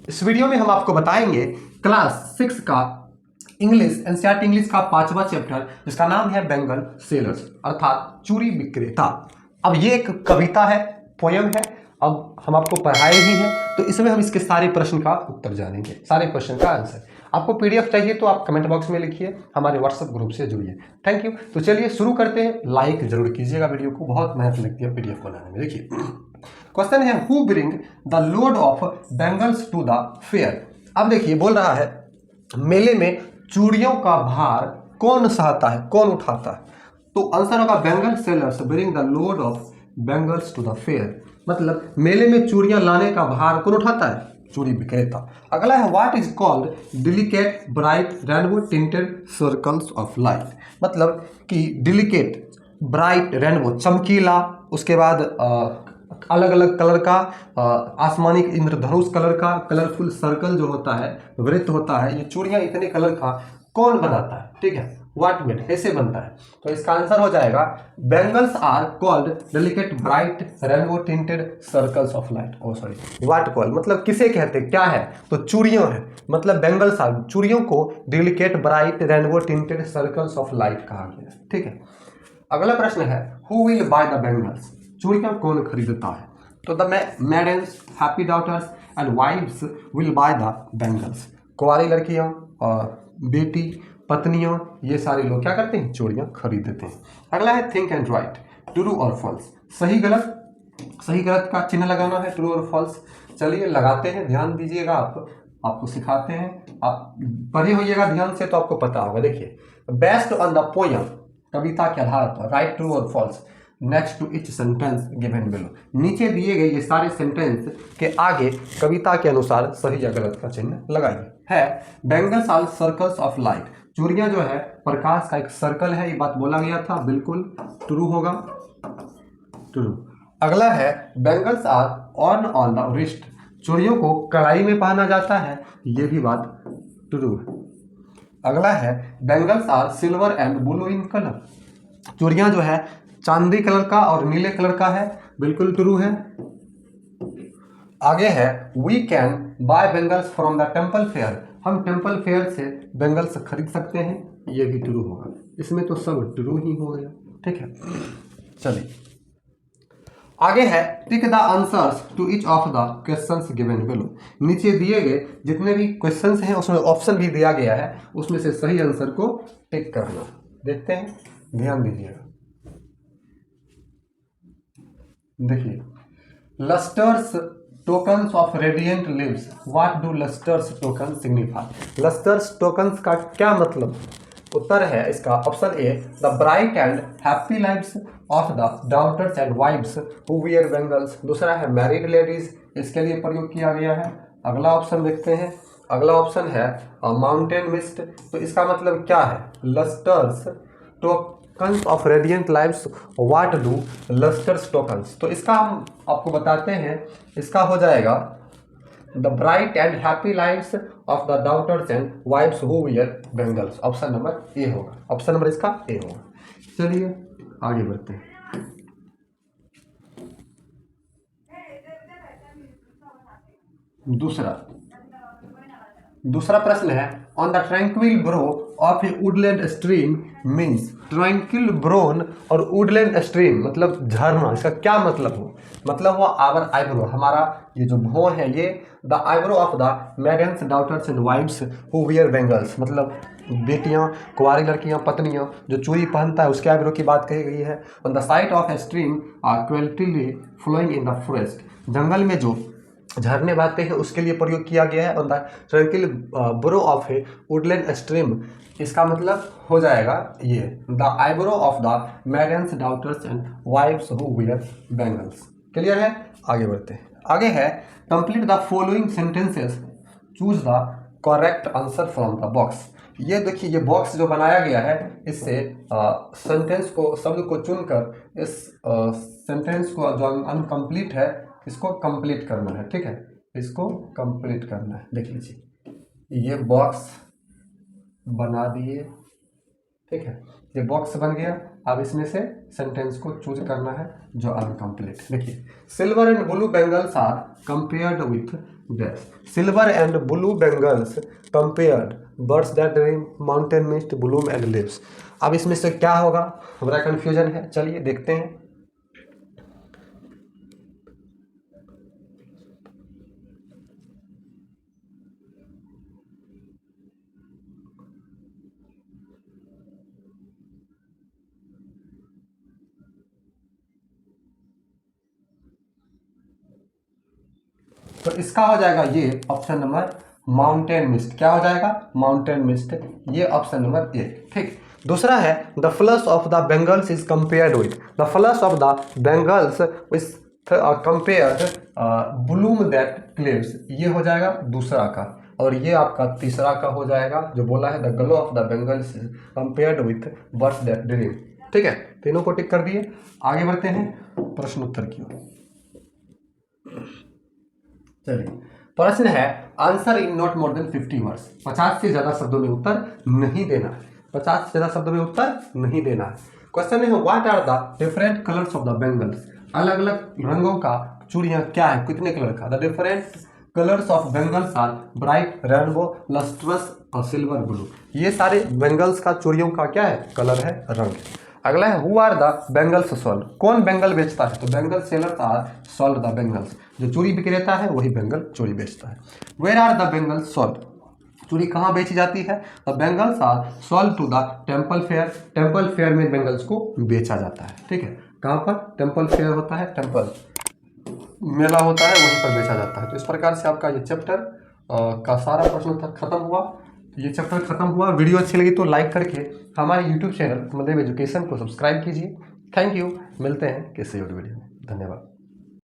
इस वीडियो में हम आपको बताएंगे क्लास 6 का इंग्लिश एनसीईआरटी इंग्लिश का 5वां चैप्टर जिसका नाम है बेंगल सेलर्स अर्थात चूड़ी विक्रेता। अब ये एक कविता है, पोयम है। अब हम आपको पढ़ाए भी हैं तो इसमें हम इसके सारे प्रश्न का उत्तर जानेंगे, सारे क्वेश्चन का आंसर। आपको पीडीएफ चाहिए तो आप कमेंट बॉक्स में लिखिए, हमारे व्हाट्सएप ग्रुप से जुड़िए। Thank you. तो चलिए शुरू करते हैं। लाइक जरूर कीजिएगा वीडियो को, बहुत मेहनत लगती है पीडीएफ बनाने में। देखिए क्वेश्चन है, who bring the load of bangles to the fair. अब देखिए बोल रहा है मेले में चूड़ियों का भार कौन सहता है, कौन उठाता है। तो आंसर होगा bangle sellers bring the load of bangles to the fair. मतलब मेले में चूड़ियां लाने का भार कौन उठाता है, चूड़ी विक्रेता। अगला है what is called delicate bright rainbow tinted circles of light. मतलब कि डिलिकेट ब्राइट रेनबो चमकीला, उसके बाद अलग अलग कलर का आसमानी इंद्रधनुष कलर का कलरफुल सर्कल जो होता है, वृत्त होता है, ये चूड़ियां इतने कलर का कौन बनाता है, ठीक है, व्हाट मेड, कैसे बनता है। तो इसका आंसर हो जाएगा bangles are called delicate bright rainbow tinted circles of light. Oh sorry, what called मतलब किसे कहते, क्या है, तो चूड़ियों है। मतलब बैंगल्स आर, चूड़ियों को delicate bright rainbow tinted circles of light कहा गया, ठीक है। अगला प्रश्न है who will buy the bangles. चूड़ियां कौन खरीदता है। तो the maidens, happy daughters and wifes will buy the bangles. कुंवारी लड़कियां और बेटी, पत्नियों, ये सारे लोग क्या करते हैं, चूड़ियां खरीदते हैं। अगला है थिंक एंड राइट, ट्रू और फॉल्स। सही गलत, सही गलत का चिन्ह लगाना है, ट्रू और फॉल्स। चलिए लगाते हैं, ध्यान दीजिएगा, आपको सिखाते हैं, आप पढ़े होइएगा ध्यान से तो आपको पता होगा। देखिए बेस्ड ऑन द पोयम, कविता के आधार पर राइट ट्रू और false next to each sentence given below. नीचे दिए गए ये सारे सेंटेंस के आगे कविता के अनुसार सही या गलत का चिन्ह लगाइए। है bangles are circles of light, चूड़ियां जो है प्रकाश का एक सर्कल है, ये बात बोला गया था, बिल्कुल ट्रू होगा, ट्रू। अगला है bangles are on the wrist, चूड़ियों को कलाई में पहना जाता है, ये भी बात ट्रू है। अगला है bangles are silver and blue in colour, चूड़ियां जो है चांदी कलर का और नीले कलर का है, बिल्कुल ट्रू है। आगे है we can buy bangles from the temple fair, हम टेम्पल फेयर से बैंगल्स खरीद सकते हैं, ये भी ट्रू होगा। इसमें तो सब ट्रू ही हो गया, ठीक है। चलिए आगे है tick the answers to each of the questions given below. नीचे दिए गए जितने भी क्वेश्चंस हैं उसमें ऑप्शन भी दिया गया है, उसमें से सही आंसर को टिक करना। देखते हैं, ध्यान दीजिएगा। देखिए lustrous tokens of radiant lives, what do lustrous token signify. Lustrous tokens का क्या मतलब। उत्तर है इसका option A the bright and happy lives of the daughters and wives who wear bangles. दूसरा है मैरिड लेडीज, इसके लिए प्रयोग किया गया है। अगला ऑप्शन देखते हैं, अगला ऑप्शन है माउंटेन मिस्ट, तो इसका मतलब क्या है, lustrous tokens of radiant lives, what do lustrous tokens. तो इसका हम आपको बताते हैं, इसका हो जाएगा the bright and happy lives of the daughters and wives who wear bangles. Option number A होगा, ऑप्शन नंबर इसका ए होगा। चलिए आगे बढ़ते हैं। दूसरा प्रश्न है on the tranquil brow of a woodland stream means. Tranquil brow और वुडलैंड स्ट्रीम मतलब झरना, इसका क्या मतलब हो, मतलब हुआ आवर आईब्रो, हमारा ये जो भौं है ये, the eyebrow of the maidens daughters and wives who wear bangles, मतलब बेटियां, कुंवारी लड़कियां, पत्नियां जो चूड़ी पहनता है उसके आईब्रो की बात कही गई है। On the side of a stream are quietly flowing in the forest, जंगल में जो झरने बहते हैं उसके लिए प्रयोग किया गया है। On the tranquil brow of a woodland stream, इसका मतलब हो जाएगा ये the eyebrow of the maidens daughters and wives who wear bangles. Clear है, आगे बढ़ते हैं। आगे है complete the following sentences, choose the correct answer from the box. ये देखिए ये बॉक्स जो बनाया गया है, इससे सेंटेंस को, शब्द को चुनकर इस सेंटेंस को जो अनकम्प्लीट है इसको कंप्लीट करना है, ठीक है, इसको कंप्लीट करना है। देख लीजिए ये बॉक्स बना दिए, ठीक है, ये बॉक्स बन गया। अब इसमें से सेंटेंस को चूज करना है जो अनकम्प्लीट। देखिए silver and blue bangles are compared with dash silver and blue bangles compared birds that dream mountain mist bloom and leaves. अब इसमें से क्या होगा, बड़ा कंफ्यूजन है, चलिए देखते हैं। तो इसका हो जाएगा ये ऑप्शन नंबर माउंटेन मिस्ट। क्या हो जाएगा, माउंटेन मिस्ट, ये ऑप्शन नंबर ए। ठीक, दूसरा है the flush of the bangles is compared with, the flush of the bangles is compared bloom that cleaves, ये हो जाएगा दूसरा का। और ये आपका तीसरा का हो जाएगा जो बोला है the glow of the bangles is compared with birds that dream. ठीक है, तीनों को टिक कर दिए। आगे बढ़ते हैं प्रश्न उत्तर की ओर। चलिए, प्रश्न है answer in not more than 50 words, 50 से ज्यादा शब्दों में उत्तर नहीं देना है, 50 से ज्यादा शब्दों में उत्तर नहीं देना है। क्वेश्चन है what are the different colours of the bangles, अलग अलग रंगों का चूड़ियां क्या है, कितने कलर का। The different colours of bangles are bright, rainbow, lustrous और सिल्वर ब्लू। ये सारे बेंगल्स का चूड़ियों का क्या है, कलर है, रंग। अगला है who are the bangles sold, कौन बेंगल बेचता है, तो bangle sellers are sold the bangles, जो चूड़ी बिक्रेता है वही बेंगल चूड़ी बेचता है। Where are the bangles sold, चूड़ी कहाँ बेची जाती है, the bangles are sold to the temple fair, temple fair में बेंगल्स को बेचा जाता है। ठीक है, कहाँ पर टेम्पल फेयर होता है, टेम्पल मेला होता है, वहीं पर बेचा जाता है। तो इस प्रकार से आपका ये चैप्टर का सारा प्रश्न खत्म हुआ। ये चैप्टर खत्म हुआ। वीडियो अच्छी लगी तो लाइक करके हमारे यूट्यूब चैनल मतलब एजुकेशन को सब्सक्राइब कीजिए। थैंक यू, मिलते हैं किसी और वीडियो में, धन्यवाद।